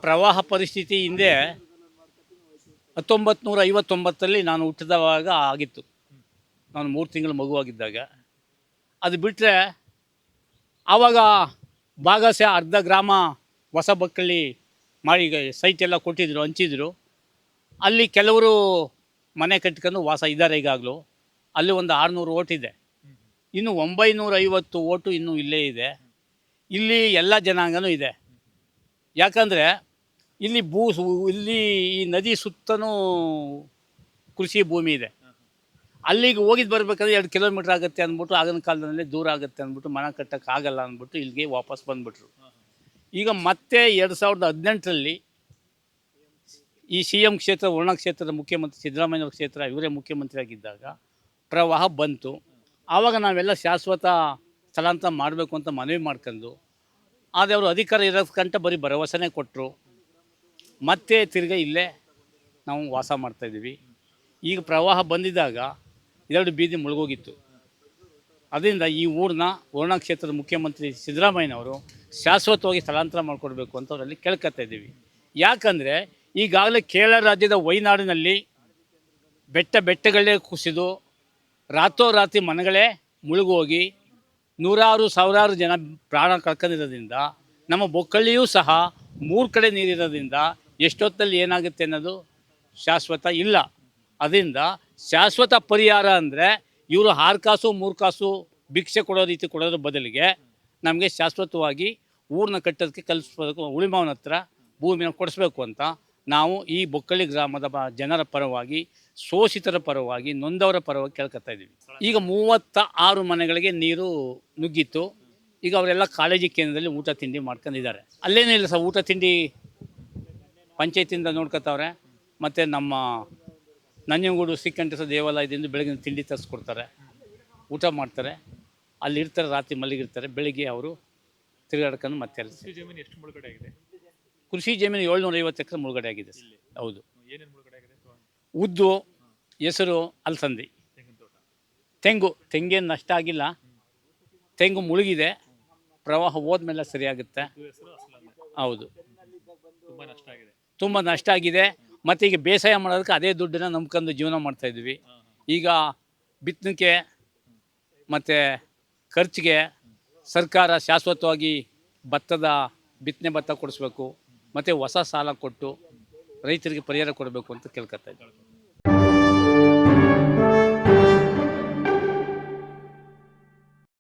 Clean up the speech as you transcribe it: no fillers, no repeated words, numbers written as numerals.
ಪ್ರವಾಹ ಪರಿಸ್ಥಿತಿ ಹಿಂದೆ 1959 ನಾನು ಹುಟ್ಟಿದವಾಗ ಆಗಿತ್ತು. ನಾನು 3 ತಿಂಗಳು ಮಗುವಾಗಿದ್ದಾಗ. ಅದು ಬಿಟ್ಟರೆ ಆವಾಗ ಭಾಗಶಃ ಅರ್ಧ ಗ್ರಾಮ ಹೊಸ ಬಕ್ಕಳ್ಳಿ ಮಾಡಿ ಸೈಟ್ ಎಲ್ಲ ಕೊಟ್ಟಿದ್ದರು, ಹಂಚಿದ್ರು. ಅಲ್ಲಿ ಕೆಲವರು ಮನೆ ಕಟ್ಕೊಂಡು ವಾಸ ಇದ್ದಾರೆ ಈಗಾಗಲೂ. ಅಲ್ಲಿ ಒಂದು 600 ಓಟಿದೆ. ಇನ್ನು 950 ಓಟು ಇನ್ನೂ ಇಲ್ಲೇ ಇದೆ. ಇಲ್ಲಿ ಎಲ್ಲ ಜನಾಂಗನೂ ಇದೆ. ಯಾಕಂದರೆ ಇಲ್ಲಿ ಇಲ್ಲಿ ಈ ನದಿ ಸುತ್ತಲೂ ಕೃಷಿ ಭೂಮಿ ಇದೆ. ಅಲ್ಲಿಗೆ ಹೋಗಿದ್ದು ಬರಬೇಕಾದ್ರೆ 2 ಕಿಲೋಮೀಟ್ರ್ ಆಗುತ್ತೆ ಅಂದ್ಬಿಟ್ಟು, ಆಗಿನ ಕಾಲದಲ್ಲಿ ದೂರ ಆಗುತ್ತೆ ಅಂದ್ಬಿಟ್ಟು ಮನೆ ಕಟ್ಟೋಕ್ಕಾಗಲ್ಲ ಅಂದ್ಬಿಟ್ಟು ಇಲ್ಲಿಗೆ ವಾಪಸ್ ಬಂದುಬಿಟ್ರು. ಈಗ ಮತ್ತೆ 2018ರಲ್ಲಿ ಈ CM ಕ್ಷೇತ್ರ, ವರ್ಣ ಕ್ಷೇತ್ರದ ಮುಖ್ಯಮಂತ್ರಿ ಸಿದ್ದರಾಮಯ್ಯವ್ರ ಕ್ಷೇತ್ರ, ಇವರೇ ಮುಖ್ಯಮಂತ್ರಿ ಆಗಿದ್ದಾಗ ಪ್ರವಾಹ ಬಂತು. ಆವಾಗ ನಾವೆಲ್ಲ ಶಾಶ್ವತ ಸ್ಥಳಾಂತರ ಮಾಡಬೇಕು ಅಂತ ಮನವಿ ಮಾಡ್ಕೊಂಡು, ಆದರೆ ಅವರು ಅಧಿಕಾರ ಇರೋಕ್ಕಂಟ ಬರೀ ಭರವಸೆನೇ ಕೊಟ್ಟರು. ಮತ್ತೆ ತಿರ್ಗಿ ಇಲ್ಲೇ ನಾವು ವಾಸ ಮಾಡ್ತಾಯಿದ್ದೀವಿ. ಈಗ ಪ್ರವಾಹ ಬಂದಿದ್ದಾಗ 2 ಬೀದಿ ಮುಳುಗೋಗಿತ್ತು. ಅದರಿಂದ ಈ ಊರನ್ನ ವರ್ಣ ಕ್ಷೇತ್ರದ ಮುಖ್ಯಮಂತ್ರಿ ಸಿದ್ದರಾಮಯ್ಯನವರು ಶಾಶ್ವತವಾಗಿ ಸ್ಥಳಾಂತರ ಮಾಡಿಕೊಡ್ಬೇಕು ಅಂತ ಅವರಲ್ಲಿ ಕೇಳ್ಕೊತಾ ಇದ್ದೀವಿ. ಯಾಕಂದರೆ ಈಗಾಗಲೇ ಕೇರಳ ರಾಜ್ಯದ ವಯನಾಡಿನಲ್ಲಿ ಬೆಟ್ಟಗಳೇ ಕುಸಿದು ರಾತ್ರೋರಾತ್ರಿ ಮನೆಗಳೇ ಮುಳುಗೋಗಿ ನೂರಾರು ಸಾವಿರಾರು ಜನ ಪ್ರಾಣ ಕಳ್ಕೊಂಡಿರೋದ್ರಿಂದ, ನಮ್ಮ ಬೊಕ್ಕಳ್ಳಿಯೂ ಸಹ 3 ಕಡೆ ನೀರಿರೋದ್ರಿಂದ ಎಷ್ಟೊತ್ತಲ್ಲಿ ಏನಾಗುತ್ತೆ ಅನ್ನೋದು ಶಾಶ್ವತ ಇಲ್ಲ. ಅದರಿಂದ ಶಾಶ್ವತ ಪರಿಹಾರ ಅಂದರೆ ಇವರು 6 ಕಾಸು 3 ಕಾಸು ಭಿಕ್ಷೆ ಕೊಡೋ ರೀತಿ ಕೊಡೋದ್ರ ಬದಲಿಗೆ ನಮಗೆ ಶಾಶ್ವತವಾಗಿ ಊರನ್ನ ಕಟ್ಟೋದಕ್ಕೆ ಕಲಿಸ್ಬೇಕು, ಉಳಿಮವನ ಹತ್ರ ಭೂಮಿನ ಕೊಡಿಸ್ಬೇಕು ಅಂತ ನಾವು ಈ ಬೊಕ್ಕಳ್ಳಿ ಗ್ರಾಮದ ಜನರ ಪರವಾಗಿ, ಶೋಷಿತರ ಪರವಾಗಿ, ನೊಂದವರ ಪರವಾಗಿ ಕೇಳ್ಕೊತಾ ಇದ್ದೀವಿ. ಈಗ 36 ಮನೆಗಳಿಗೆ ನೀರು ನುಗ್ಗಿತ್ತು. ಈಗ ಅವರೆಲ್ಲ ಕಾಲೇಜಿ ಕೇಂದ್ರದಲ್ಲಿ ಊಟ ತಿಂಡಿ ಮಾಡ್ಕೊಂಡಿದ್ದಾರೆ. ಅಲ್ಲೇನೂ ಇಲ್ಲ ಸರ್, ಊಟ ತಿಂಡಿ ಪಂಚಾಯತಿಯಿಂದ ನೋಡ್ಕೊತಾವ್ರೆ. ಮತ್ತು ನಮ್ಮ ನಂಜನಗೂಡು ಶ್ರೀಕಂಠೇಶ್ವರ ದೇವಾಲಯದಿಂದ ಬೆಳಗಿನ ತಿಂಡಿ ತರಿಸ್ಕೊಡ್ತಾರೆ, ಊಟ ಮಾಡ್ತಾರೆ, ಅಲ್ಲಿರ್ತಾರೆ, ರಾತ್ರಿ ಮಲಗಿರ್ತಾರೆ. ಬೆಳಿಗ್ಗೆ ಅವರು ತಿರುಗಾಡ್ಕೊಂಡು ಮತ್ತೆ ಕೃಷಿ ಜಮೀನು ಎಷ್ಟು ಮುಳುಗಡೆ ಆಗಿದೆ? ಕೃಷಿ ಜಮೀನು 750 ಎಕರೆ ಮುಳುಗಡೆ ಆಗಿದೆ. ಹೌದು. ಏನೇನು ಮುಳುಗಡೆ ಆಗಿದೆ? ಉದ್ದು, ಹೆಸರು, ಅಲಸಂದಿ, ತೆಂಗೇನು ನಷ್ಟ ಆಗಿಲ್ಲ. ತೆಂಗು ಮುಳುಗಿದೆ. ಪ್ರವಾಹ ಹೋದ್ಮೇಲೆ ಸರಿಯಾಗುತ್ತೆ. ಹೌದು, ತುಂಬ ನಷ್ಟ ಆಗಿದೆ. ಮತ್ತು ಈಗ ಬೇಸಾಯ ಮಾಡೋದಕ್ಕೆ ಅದೇ ದುಡ್ಡನ್ನು ನಂಬ್ಕೊಂಡು ಜೀವನ ಮಾಡ್ತಾಯಿದ್ವಿ. ಈಗ ಬಿತ್ತನೆಗೆ ಮತ್ತು ಖರ್ಚಿಗೆ ಸರ್ಕಾರ ಶಾಶ್ವತವಾಗಿ ಬಿತ್ತನೆ ಭತ್ತ ಕೊಡಿಸ್ಬೇಕು, ಮತ್ತು ಹೊಸ ಸಾಲ ಕೊಟ್ಟು ರೈತರಿಗೆ ಪರಿಹಾರ ಕೊಡಬೇಕು ಅಂತ ಕೇಳ್ಕೊತಾ ಇದ್ದೀವಿ.